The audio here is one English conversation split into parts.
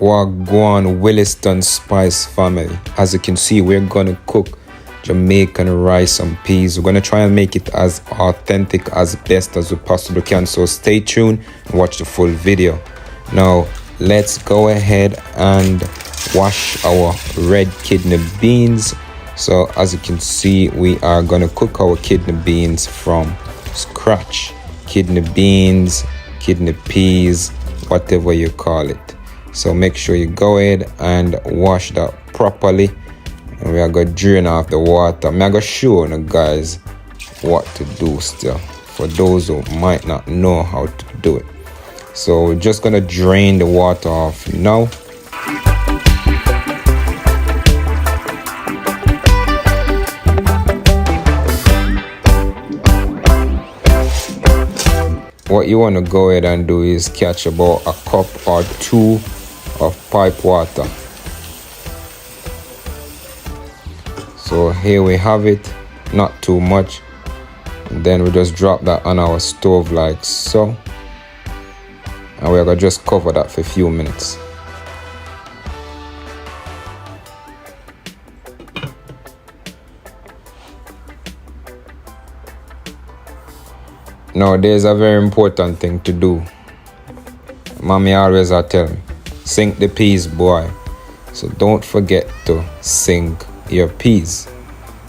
Wagwan Williston Spice family. As you can see, we're gonna cook Jamaican rice and peas. We're gonna try and make it as authentic as best as we possibly can. So stay tuned and watch the full video. Now let's go ahead and wash our red kidney beans. So as you can see, we are gonna cook our kidney beans from scratch. Kidney beans, kidney peas, whatever you call it. So make sure you go ahead and wash that properly, and we are going to drain off the water. I'm going to show you guys what to do still, for those who might not know how to do it. So we're just going to drain the water off now. What you want to go ahead and do is catch about a cup or two of pipe water. So here we have it, not too much. And then we just drop that on our stove like so, and we're gonna just cover that for a few minutes. Now there's a very important thing to do. Mommy always tell me, sink the peas, boy. So don't forget to sink your peas.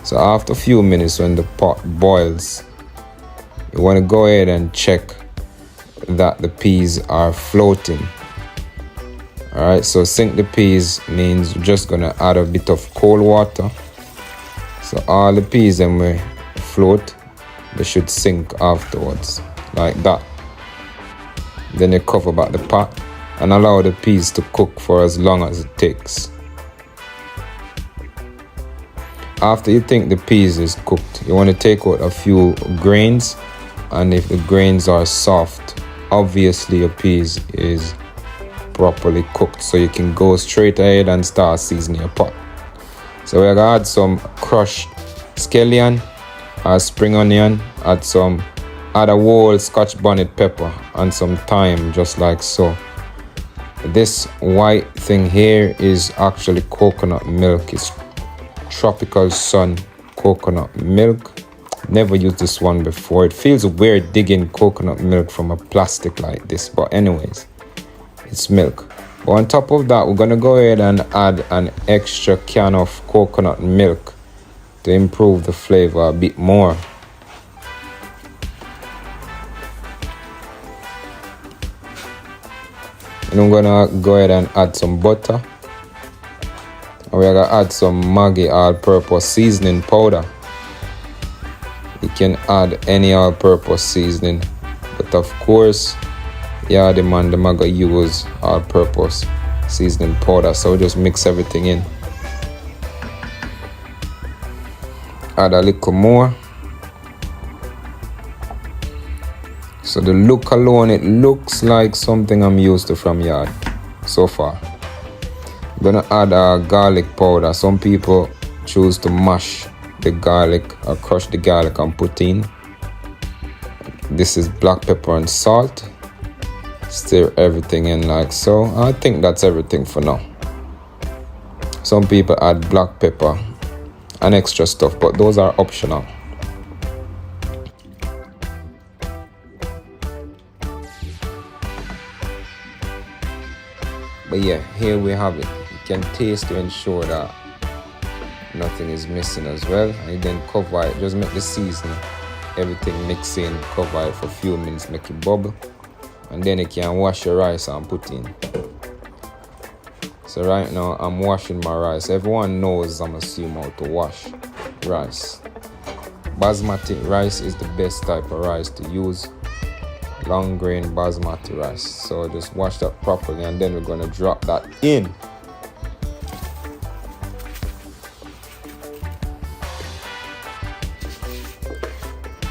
So after a few minutes, when the pot boils, you want to go ahead and check that the peas are floating. Alright, so sink the peas means we're just gonna add a bit of cold water. So all the peas then we float, they should sink afterwards, like that. Then you cover back the pot and allow the peas to cook for as long as it takes. After you think the peas is cooked, you want to take out a few grains, and if the grains are soft, obviously your peas is properly cooked, so you can go straight ahead and start seasoning your pot. So we're gonna add some crushed scallion, spring onion, add a whole Scotch bonnet pepper and some thyme, just like so. This white thing here is actually coconut milk. It's Tropical Sun coconut milk. Never used this one before. It feels weird digging coconut milk from a plastic like this, but anyways, it's milk. But on top of that, we're gonna go ahead and add an extra can of coconut milk to improve the flavor a bit more. And I'm gonna go ahead and add some butter. And we're gonna add some Maggi all-purpose seasoning powder. You can add any all-purpose seasoning, but of course, yeah, the Maggi use all-purpose seasoning powder. So just mix everything in. Add a little more. So the look alone, it looks like something I'm used to from yard so far. I'm gonna add a garlic powder. Some people choose to mash the garlic or crush the garlic and put in. This is black pepper and salt. Stir everything in like so. I think that's everything for now. Some people add black pepper and extra stuff, but those are optional. But yeah, here we have it. You can taste to ensure that nothing is missing as well. And then cover it, just make the seasoning, everything mix in, cover it for a few minutes, make it bubble. And then you can wash your rice and put in. So right now I'm washing my rice. Everyone knows, I'm assuming, how to wash rice. Basmati rice is the best type of rice to use. Long grain basmati rice. So just wash that properly, and then we're gonna drop that in.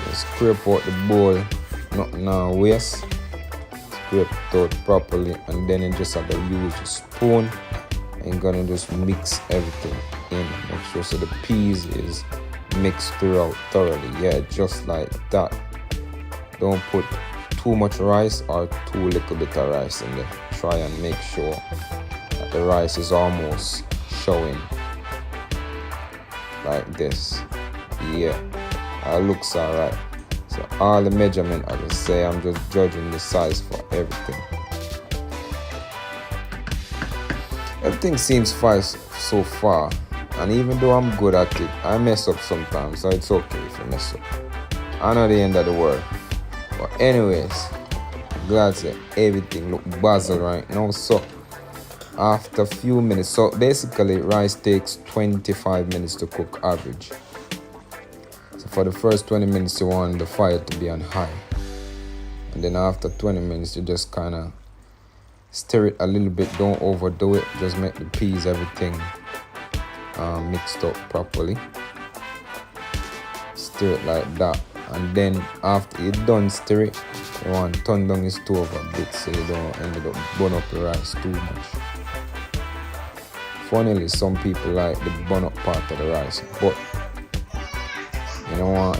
Just scrape out the bowl, nothing now waste. Scrape it out properly, and then you just have to use a spoon and gonna just mix everything in. Make sure so the peas is mixed throughout thoroughly. Yeah, just like that. Don't put too much rice or too little bit of rice in there. Try and make sure that the rice is almost showing like this. Yeah, it looks alright. So all the measurement, as I say, I'm just judging the size for everything. Everything seems fine so far, and even though I'm good at it, I mess up sometimes, so it's okay if I mess up. I'm not the end of the world. But anyways, glad that everything look basil right now. So after a few minutes, so basically rice takes 25 minutes to cook average. So for the first 20 minutes you want the fire to be on high, and then after 20 minutes you just kind of stir it a little bit, don't overdo it, just make the peas, everything mixed up properly. Stir it like that, and then after you're done stir it, you want to turn down the stove a bit so you don't end up burn up the rice too much. Funnily, some people like the burn up part of the rice, but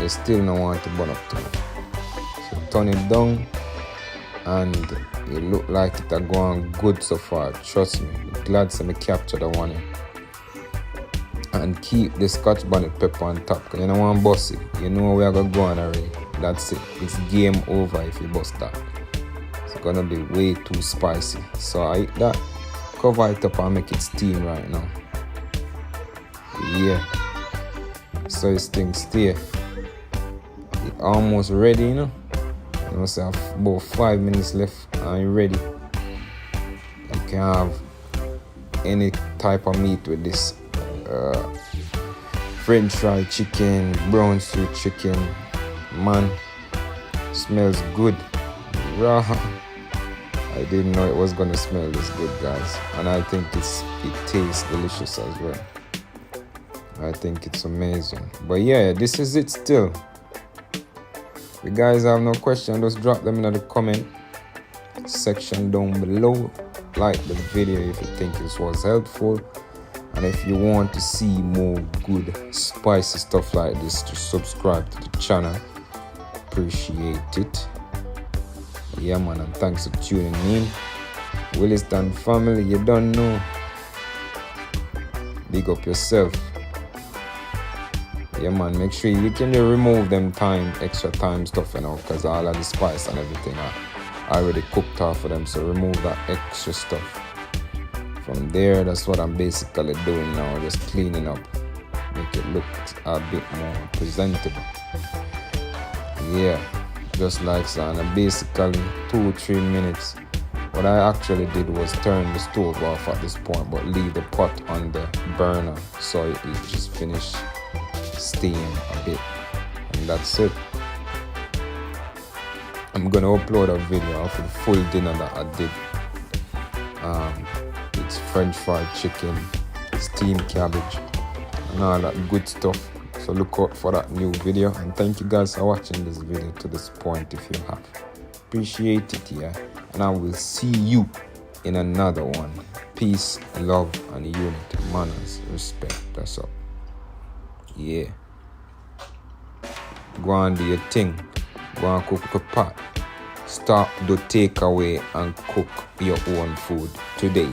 you still don't want to burn up too much. So turn it down, and it look like it are going good so far. Trust me, I'm glad to capture the one. And keep the Scotch bonnet pepper on top, because you don't want to bust it. You know we are going to go on already. That's it. It's game over if you bust that. It's going to be way too spicy. So I eat that, cover it up and make it steam right now. Yeah. So this thing stay. It's almost ready, you know. You must have about 5 minutes left and you're ready. You can have any type of meat with this. French fried chicken, brown stew chicken. Man, smells good. Raw. I didn't know it was gonna smell this good, guys, and I think it tastes delicious as well. I think it's amazing. But yeah, this is it still. If you guys have no question, just drop them in the comment section down below. Like the video if you think this was helpful, and if you want to see more good spicy stuff like this, just subscribe to the channel. Appreciate it. Yeah man, and thanks for tuning in. Williston family, you don't know. Big up yourself. Yeah man, make sure you can remove them extra time stuff, you know, because all of the spice and everything are already cooked off for them. So remove that extra stuff. From there, that's what I'm basically doing now, just cleaning up, make it look a bit more presentable. Yeah, just like so. And basically 2-3 minutes. What I actually did was turn the stove off at this point, but leave the pot on the burner so it just finished steam a bit, and that's it. I'm gonna upload a video of the full dinner that I did. It's French fried chicken, steamed cabbage, and all that good stuff. So look out for that new video, and thank you guys for watching this video to this point if you have. Appreciate it, yeah, and I will see you in another one. Peace, love, and unity, manners, respect. That's up. Yeah. Go and do your thing. Go and cook the pot. Stop the takeaway and cook your own food today.